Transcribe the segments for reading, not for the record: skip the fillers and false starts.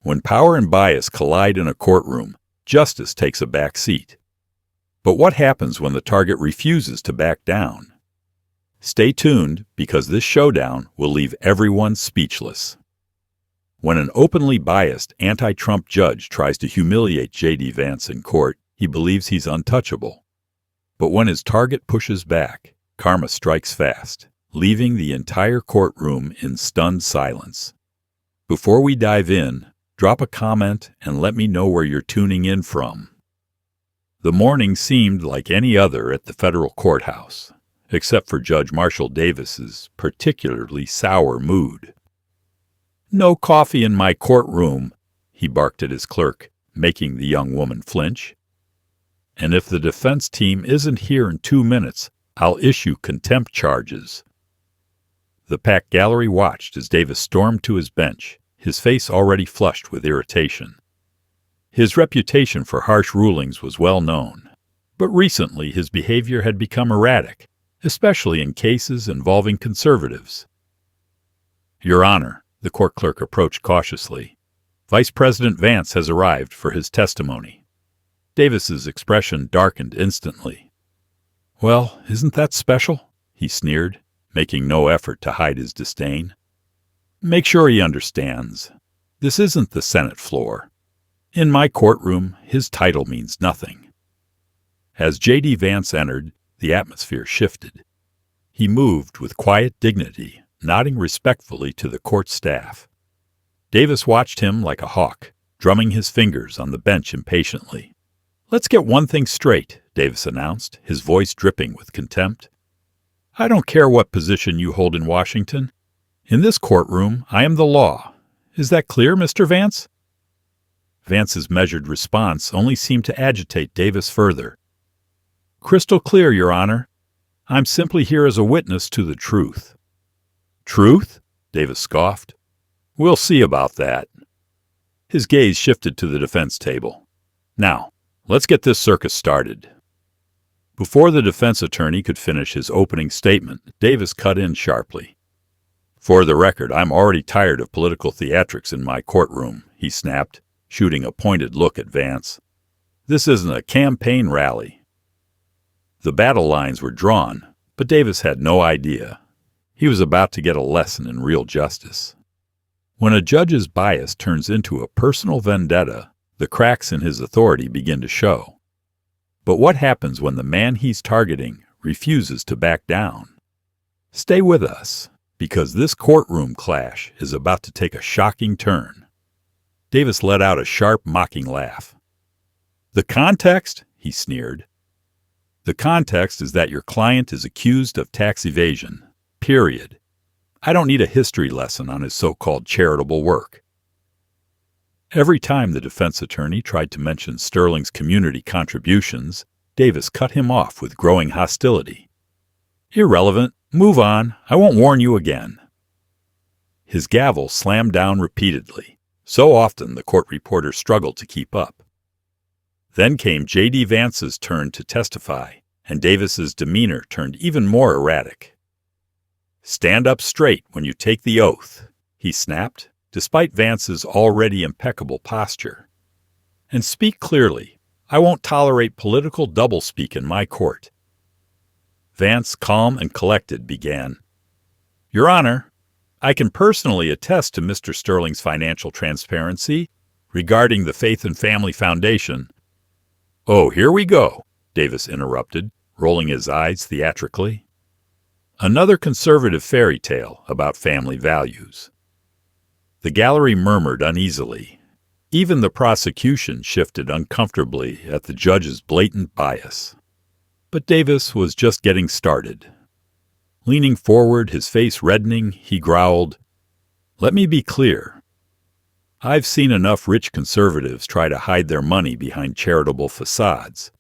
When power and bias collide in a courtroom, justice takes a back seat. But what happens when the target refuses to back down? Stay tuned, because this showdown will leave everyone speechless. When an openly biased anti-Trump judge tries to humiliate JD Vance in court, he believes he's untouchable. But when his target pushes back, karma strikes fast, leaving the entire courtroom in stunned silence. Before we dive in, drop a comment and let me know where you're tuning in from. The morning seemed like any other at the federal courthouse, except for Judge Marshall Davis's particularly sour mood. "No coffee in my courtroom," he barked at his clerk, making the young woman flinch. "And if the defense team isn't here in 2 minutes, I'll issue contempt charges." The packed gallery watched as Davis stormed to his bench, his face already flushed with irritation. His reputation for harsh rulings was well known, but recently his behavior had become erratic, especially in cases involving conservatives. "Your Honor," the court clerk approached cautiously, "Vice President Vance has arrived for his testimony." Davis's expression darkened instantly. "Well, isn't that special?" he sneered, making no effort to hide his disdain. "Make sure he understands. This isn't the Senate floor. In my courtroom, his title means nothing." As JD Vance entered, the atmosphere shifted. He moved with quiet dignity, nodding respectfully to the court staff. Davis watched him like a hawk, drumming his fingers on the bench impatiently. "Let's get one thing straight," Davis announced, his voice dripping with contempt. "I don't care what position you hold in Washington. In this courtroom, I am the law. Is that clear, Mr. Vance?" Vance's measured response only seemed to agitate Davis further. "Crystal clear, Your Honor. I'm simply here as a witness to the truth." "Truth?" Davis scoffed. "We'll see about that." His gaze shifted to the defense table. "Now, let's get this circus started." Before the defense attorney could finish his opening statement, Davis cut in sharply. "For the record, I'm already tired of political theatrics in my courtroom," he snapped, shooting a pointed look at Vance. "This isn't a campaign rally." The battle lines were drawn, but Davis had no idea. He was about to get a lesson in real justice. When a judge's bias turns into a personal vendetta, the cracks in his authority begin to show. But what happens when the man he's targeting refuses to back down? Stay with us, because this courtroom clash is about to take a shocking turn. Davis let out a sharp, mocking laugh. "The context?" he sneered. "The context is that your client is accused of tax evasion. Period. I don't need a history lesson on his so-called charitable work." Every time the defense attorney tried to mention Sterling's community contributions, Davis cut him off with growing hostility. "Irrelevant. Move on. I won't warn you again." His gavel slammed down repeatedly. So often the court reporter struggled to keep up. Then came JD Vance's turn to testify, and Davis's demeanor turned even more erratic. "Stand up straight when you take the oath," he snapped, despite Vance's already impeccable posture. "And speak clearly. I won't tolerate political doublespeak in my court." Vance, calm and collected, began. "Your Honor, I can personally attest to Mr. Sterling's financial transparency regarding the Faith and Family Foundation." "Oh, here we go," Davis interrupted, rolling his eyes theatrically. "Another conservative fairy tale about family values." The gallery murmured uneasily. Even the prosecution shifted uncomfortably at the judge's blatant bias. But Davis was just getting started. Leaning forward, his face reddening, he growled, "Let me be clear. I've seen enough rich conservatives try to hide their money behind charitable facades.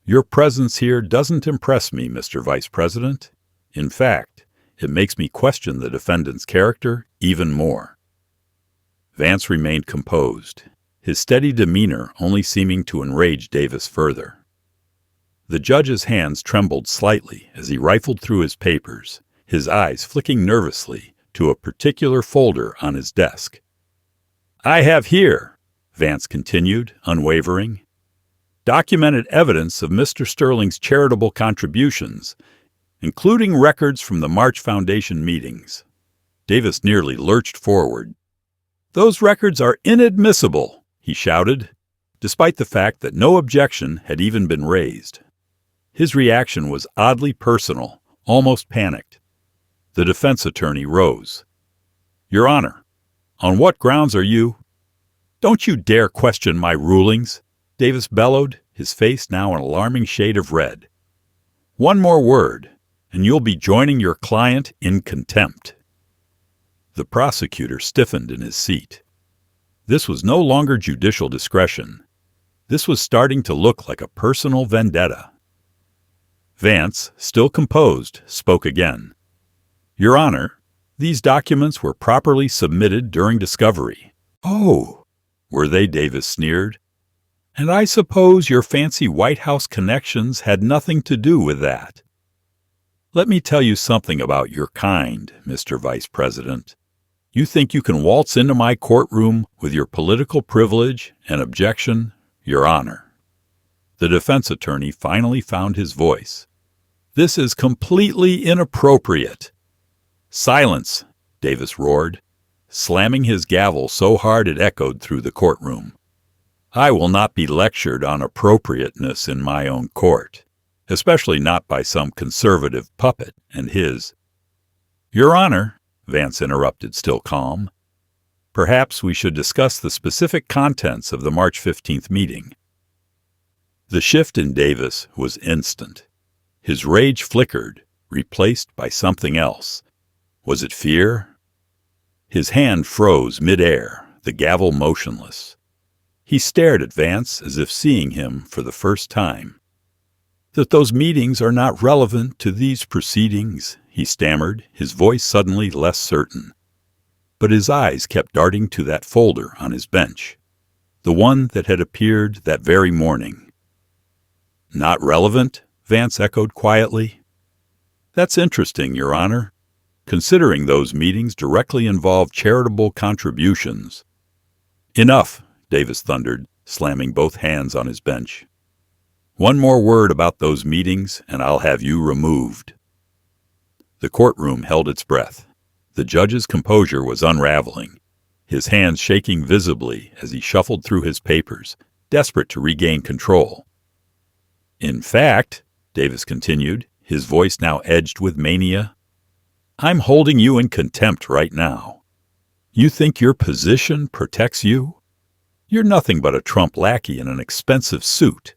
Your presence here doesn't impress me, Mr. Vice President. In fact, it makes me question the defendant's character even more." Vance remained composed, his steady demeanor only seeming to enrage Davis further. The judge's hands trembled slightly as he rifled through his papers, his eyes flicking nervously to a particular folder on his desk. I have here, Vance continued, unwavering, documented evidence of Mr. Sterling's charitable contributions, including records from the March Foundation meetings. Davis nearly lurched forward. Those records are inadmissible, he shouted, despite the fact that no objection had even been raised. His reaction was oddly personal, almost panicked. The defense attorney rose. Your Honor, on what grounds are you? Don't you dare question my rulings, Davis bellowed, his face now an alarming shade of red. One more word, and you'll be joining your client in contempt. The prosecutor stiffened in his seat. This was no longer judicial discretion. This was starting to look like a personal vendetta. Vance, still composed, spoke again. Your Honor, these documents were properly submitted during discovery. Oh, were they? Davis sneered. And I suppose your fancy White House connections had nothing to do with that. Let me tell you something about your kind, Mr. Vice President. You think you can waltz into my courtroom with your political privilege and objection, Your Honor. The defense attorney finally found his voice. This is completely inappropriate. Silence, Davis roared, slamming his gavel so hard it echoed through the courtroom. I will not be lectured on appropriateness in my own court, especially not by some conservative puppet and his. Your Honor, Vance interrupted, still calm, perhaps we should discuss the specific contents of the March 15th meeting. The shift in Davis was instant. His rage flickered, replaced by something else. Was it fear? His hand froze mid-air, the gavel motionless. He stared at Vance as if seeing him for the first time. That those meetings are not relevant to these proceedings, he stammered, his voice suddenly less certain. But his eyes kept darting to that folder on his bench, the one that had appeared that very morning. Not relevant? Vance echoed quietly. That's interesting, Your Honor, considering those meetings directly involved charitable contributions. Enough, Davis thundered, slamming both hands on his bench. One more word about those meetings, and I'll have you removed. The courtroom held its breath. The judge's composure was unraveling, his hands shaking visibly as he shuffled through his papers, desperate to regain control. In fact, Davis continued, his voice now edged with mania, I'm holding you in contempt right now. You think your position protects you? You're nothing but a Trump lackey in an expensive suit.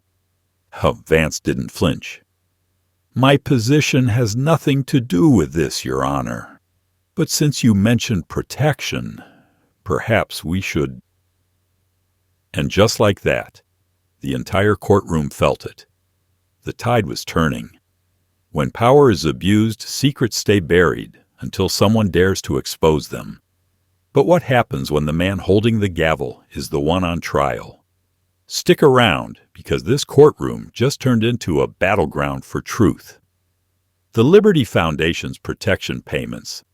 Vance didn't flinch. My position has nothing to do with this, Your Honor. But since you mentioned protection, perhaps we should... And just like that, the entire courtroom felt it. The tide was turning. When power is abused, secrets stay buried until someone dares to expose them. But what happens when the man holding the gavel is the one on trial? Stick around, because this courtroom just turned into a battleground for truth. The Liberty Foundation's protection payments.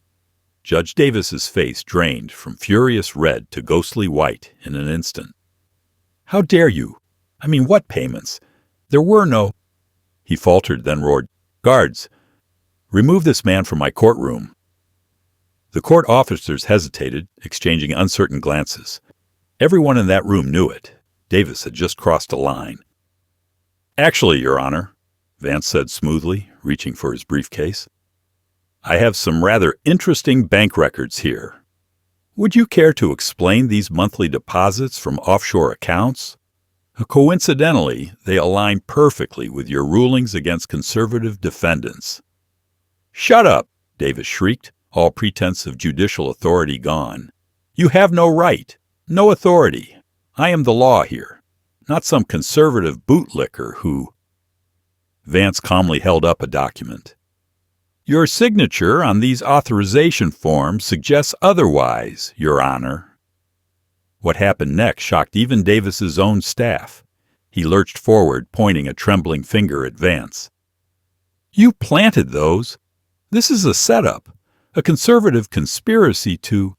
Judge Davis's face drained from furious red to ghostly white in an instant. How dare you? I mean, what payments? There were no... He faltered, then roared, Guards, remove this man from my courtroom. The court officers hesitated, exchanging uncertain glances. Everyone in that room knew it. Davis had just crossed a line. Actually, Your Honor, Vance said smoothly, reaching for his briefcase, I have some rather interesting bank records here. Would you care to explain these monthly deposits from offshore accounts? Coincidentally, they align perfectly with your rulings against conservative defendants. Shut up, Davis shrieked, all pretense of judicial authority gone. You have no right, no authority. I am the law here, not some conservative bootlicker who... Vance calmly held up a document. Your signature on these authorization forms suggests otherwise, Your Honor. What happened next shocked even Davis's own staff. He lurched forward, pointing a trembling finger at Vance. You planted those. This is a setup, a conservative conspiracy to...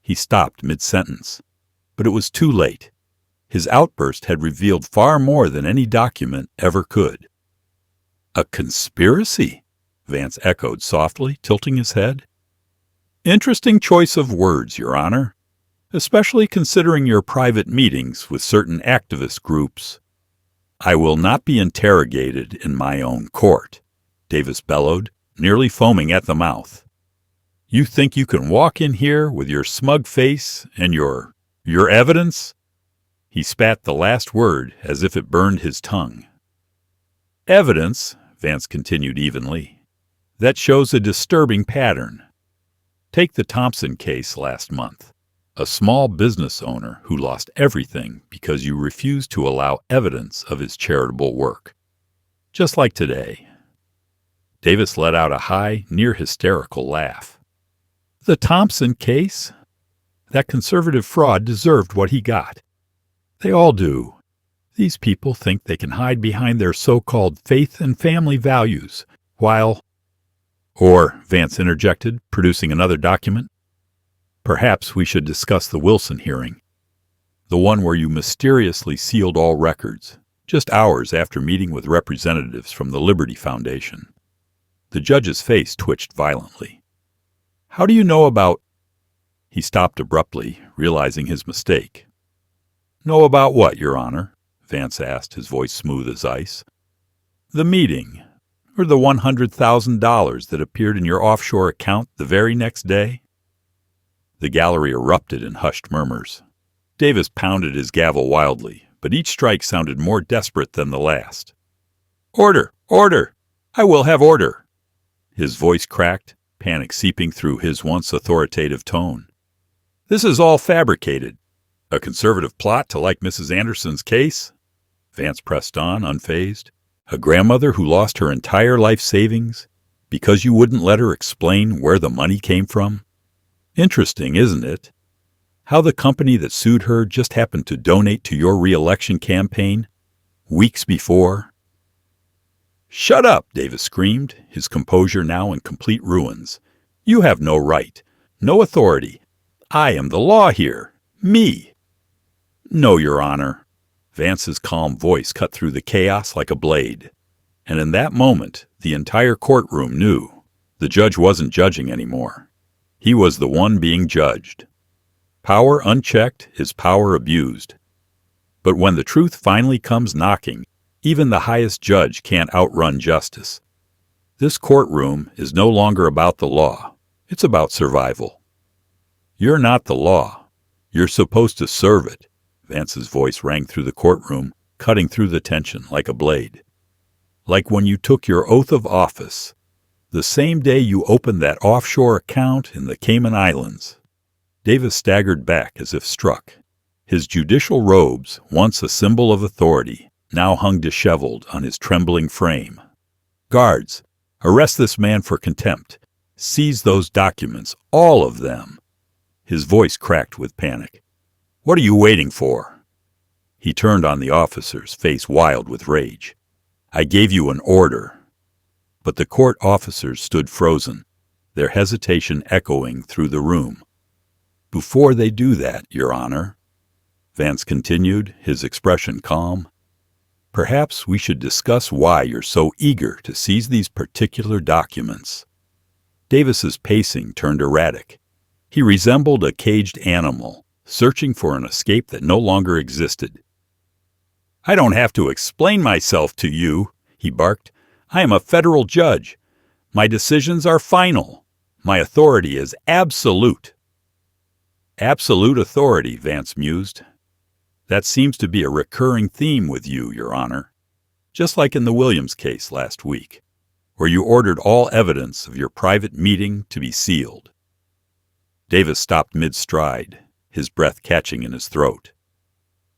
He stopped mid-sentence. But it was too late. His outburst had revealed far more than any document ever could. "A conspiracy?" Vance echoed softly, tilting his head. "Interesting choice of words, Your Honor, especially considering your private meetings with certain activist groups." "I will not be interrogated in my own court," Davis bellowed, nearly foaming at the mouth. "You think you can walk in here with your smug face and your evidence?" He spat the last word as if it burned his tongue. "Evidence," Vance continued evenly, "that shows a disturbing pattern. Take the Thompson case last month. A small business owner who lost everything because you refused to allow evidence of his charitable work. Just like today." Davis let out a high, near-hysterical laugh. "The Thompson case? That conservative fraud deserved what he got. They all do. These people think they can hide behind their so-called faith and family values, while—" "Or," Vance interjected, producing another document, "perhaps we should discuss the Wilson hearing, the one where you mysteriously sealed all records, just hours after meeting with representatives from the Liberty Foundation." The judge's face twitched violently. "How do you know about—" He stopped abruptly, realizing his mistake. "Know about what, Your Honor?" Vance asked, his voice smooth as ice. "The meeting, or the $100,000 that appeared in your offshore account the very next day?" The gallery erupted in hushed murmurs. Davis pounded his gavel wildly, but each strike sounded more desperate than the last. "Order! Order! I will have order!" His voice cracked, panic seeping through his once authoritative tone. "This is all fabricated. A conservative plot to like Mrs. Anderson's case?" Vance pressed on, unfazed. "A grandmother who lost her entire life savings because you wouldn't let her explain where the money came from? Interesting, isn't it? How the company that sued her just happened to donate to your re-election campaign weeks before." "Shut up!" Davis screamed, his composure now in complete ruins. "You have no right, no authority. I am the law here. Me." "No, Your Honor." Vance's calm voice cut through the chaos like a blade. And in that moment, the entire courtroom knew the judge wasn't judging anymore. He was the one being judged. Power unchecked is power abused. But when the truth finally comes knocking, even the highest judge can't outrun justice. This courtroom is no longer about the law. It's about survival. You're not the law. You're supposed to serve it. Vance's voice rang through the courtroom, cutting through the tension like a blade. Like when you took your oath of office, the same day you opened that offshore account in the Cayman Islands. Davis staggered back as if struck. His judicial robes, once a symbol of authority, now hung disheveled on his trembling frame. "Guards, arrest this man for contempt. Seize those documents, all of them." His voice cracked with panic. "What are you waiting for?" He turned on the officers, face wild with rage. "I gave you an order." But the court officers stood frozen, their hesitation echoing through the room. "Before they do that, Your Honor," Vance continued, his expression calm, "perhaps we should discuss why you're so eager to seize these particular documents." Davis's pacing turned erratic. He resembled a caged animal, searching for an escape that no longer existed. "I don't have to explain myself to you," he barked. "I am a federal judge. My decisions are final. My authority is absolute." "Absolute authority," Vance mused. "That seems to be a recurring theme with you, Your Honor. Just like in the Williams case last week, where you ordered all evidence of your private meeting to be sealed." Davis stopped mid-stride, his breath catching in his throat.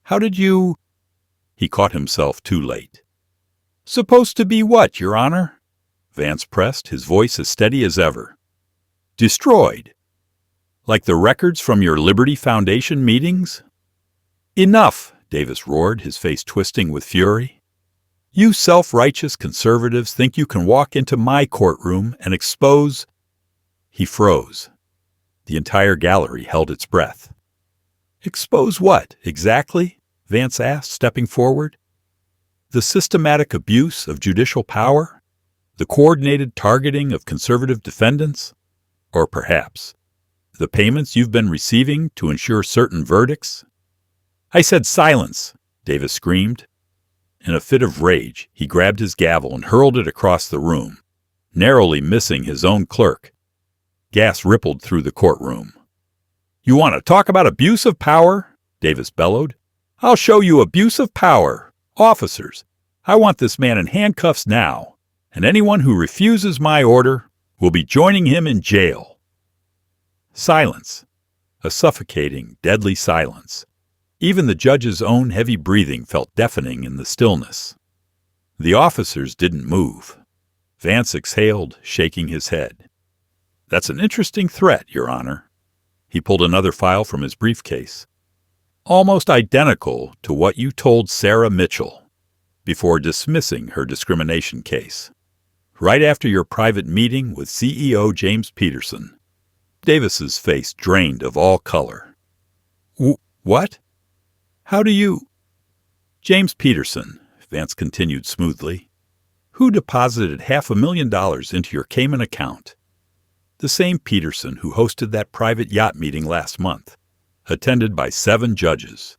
"How did you—" He caught himself too late. "Supposed to be what, Your Honor?" Vance pressed, his voice as steady as ever. "Destroyed. Like the records from your Liberty Foundation meetings?" "Enough!" Davis roared, his face twisting with fury. "You self-righteous conservatives think you can walk into my courtroom and expose—" He froze. The entire gallery held its breath. Expose what, exactly? Vance asked, stepping forward. The systematic abuse of judicial power? The coordinated targeting of conservative defendants? Or perhaps the payments you've been receiving to ensure certain verdicts? I said silence, Davis screamed. In a fit of rage, he grabbed his gavel and hurled it across the room, narrowly missing his own clerk. Gas rippled through the courtroom. You want to talk about abuse of power? Davis bellowed. I'll show you abuse of power. Officers, I want this man in handcuffs now, and anyone who refuses my order will be joining him in jail. Silence. A suffocating, deadly silence. Even the judge's own heavy breathing felt deafening in the stillness. The officers didn't move. Vance exhaled, shaking his head. That's an interesting threat, Your Honor. He pulled another file from his briefcase. Almost identical to what you told Sarah Mitchell before dismissing her discrimination case. Right after your private meeting with CEO James Peterson. Davis's face drained of all color. What? How do you... James Peterson, Vance continued smoothly, who deposited $500,000 into your Cayman account. The same Peterson who hosted that private yacht meeting last month, attended by 7 judges,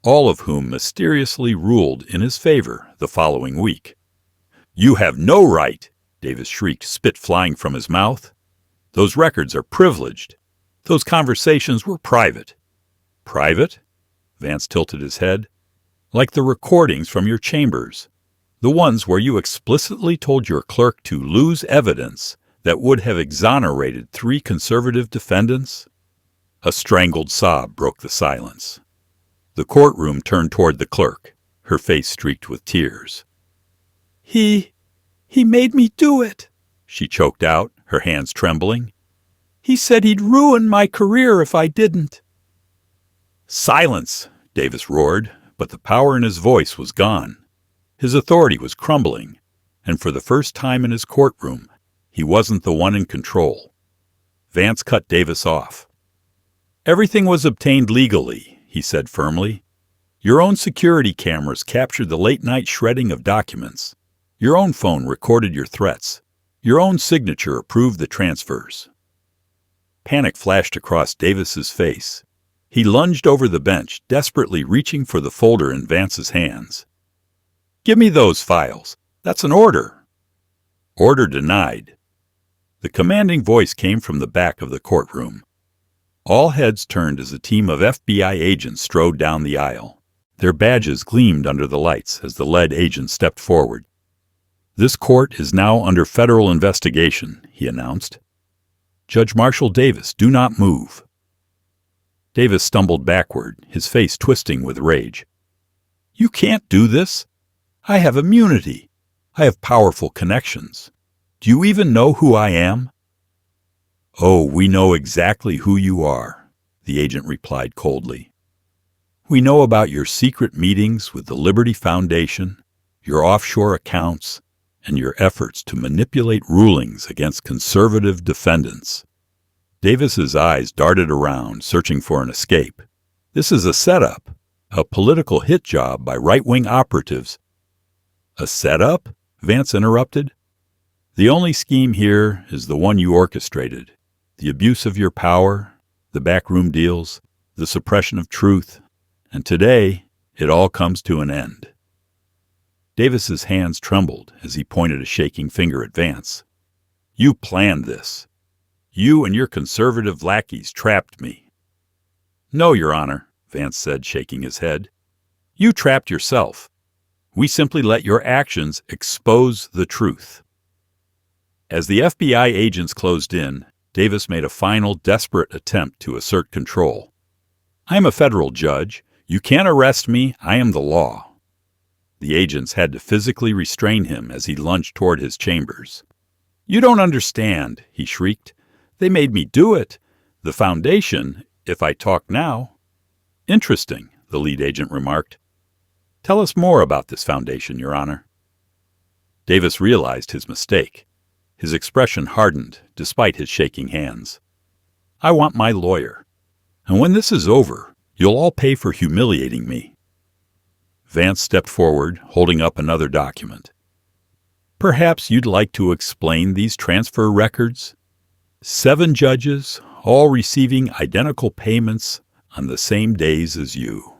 all of whom mysteriously ruled in his favor the following week. You have no right, Davis shrieked, spit flying from his mouth. Those records are privileged. Those conversations were private. Private? Vance tilted his head. Like the recordings from your chambers, the ones where you explicitly told your clerk to lose evidence that would have exonerated 3 conservative defendants? A strangled sob broke the silence. The courtroom turned toward the clerk, her face streaked with tears. He made me do it, she choked out, her hands trembling. He said he'd ruin my career if I didn't. Silence, Davis roared, but the power in his voice was gone. His authority was crumbling, and for the first time in his courtroom, he wasn't the one in control. Vance cut Davis off. Everything was obtained legally, he said firmly. Your own security cameras captured the late-night shredding of documents. Your own phone recorded your threats. Your own signature approved the transfers. Panic flashed across Davis's face. He lunged over the bench, desperately reaching for the folder in Vance's hands. Give me those files. That's an order. Order denied. The commanding voice came from the back of the courtroom. All heads turned as a team of FBI agents strode down the aisle. Their badges gleamed under the lights as the lead agent stepped forward. This court is now under federal investigation, he announced. Judge Marshall Davis, do not move. Davis stumbled backward, his face twisting with rage. You can't do this. I have immunity. I have powerful connections. Do you even know who I am? Oh, we know exactly who you are, the agent replied coldly. We know about your secret meetings with the Liberty Foundation, your offshore accounts, and your efforts to manipulate rulings against conservative defendants. Davis's eyes darted around, searching for an escape. This is a setup, a political hit job by right-wing operatives. A setup? Vance interrupted. The only scheme here is the one you orchestrated. The abuse of your power, the backroom deals, the suppression of truth. And today, it all comes to an end. Davis's hands trembled as he pointed a shaking finger at Vance. You planned this. You and your conservative lackeys trapped me. No, Your Honor, Vance said, shaking his head. You trapped yourself. We simply let your actions expose the truth. As the FBI agents closed in, Davis made a final, desperate attempt to assert control. I am a federal judge. You can't arrest me. I am the law. The agents had to physically restrain him as he lunged toward his chambers. You don't understand, he shrieked. They made me do it. The foundation, if I talk now. Interesting, the lead agent remarked. Tell us more about this foundation, Your Honor. Davis realized his mistake. His expression hardened, despite his shaking hands. I want my lawyer. And when this is over, You'll all pay for humiliating me." Vance stepped forward, holding up another document. "Perhaps you'd like to explain these transfer records? 7 judges, all receiving identical payments on the same days as you.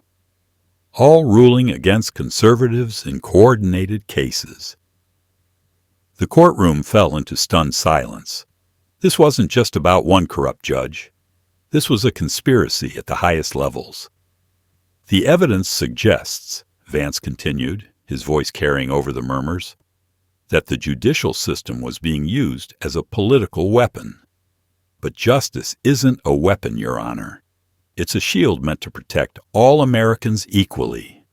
All ruling against conservatives in coordinated cases." The courtroom fell into stunned silence. This wasn't just about one corrupt judge. This was a conspiracy at the highest levels. "The evidence suggests," Vance continued, his voice carrying over the murmurs, "that the judicial system was being used as a political weapon. But justice isn't a weapon, Your Honor. It's a shield meant to protect all Americans equally."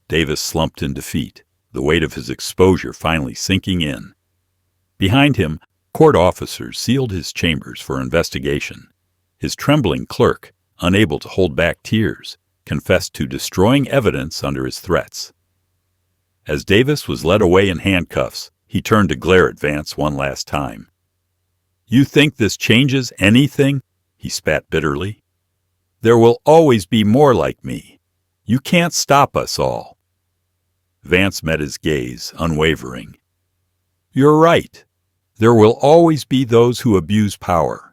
Davis slumped in defeat, the weight of his exposure finally sinking in. Behind him, court officers sealed his chambers for investigation. His trembling clerk, unable to hold back tears, confessed to destroying evidence under his threats. As Davis was led away in handcuffs, he turned to glare at Vance one last time. "You think this changes anything?" he spat bitterly. "There will always be more like me. You can't stop us all." Vance met his gaze, unwavering. "You're right. There will always be those who abuse power.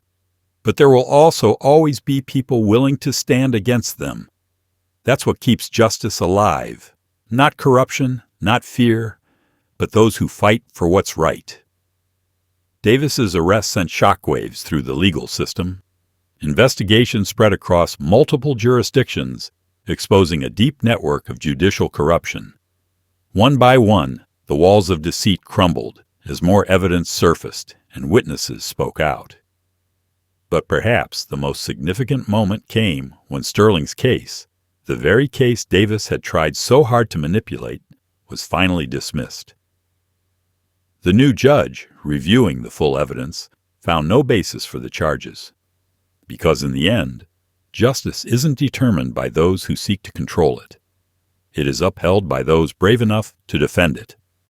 But there will also always be people willing to stand against them. That's what keeps justice alive. Not corruption, not fear, but those who fight for what's right." Davis's arrest sent shockwaves through the legal system. Investigations spread across multiple jurisdictions, exposing a deep network of judicial corruption. One by one, the walls of deceit crumbled as more evidence surfaced and witnesses spoke out. But perhaps the most significant moment came when Sterling's case, the very case Davis had tried so hard to manipulate, was finally dismissed. The new judge, reviewing the full evidence, found no basis for the charges. Because in the end, justice isn't determined by those who seek to control it. It is upheld by those brave enough to defend it.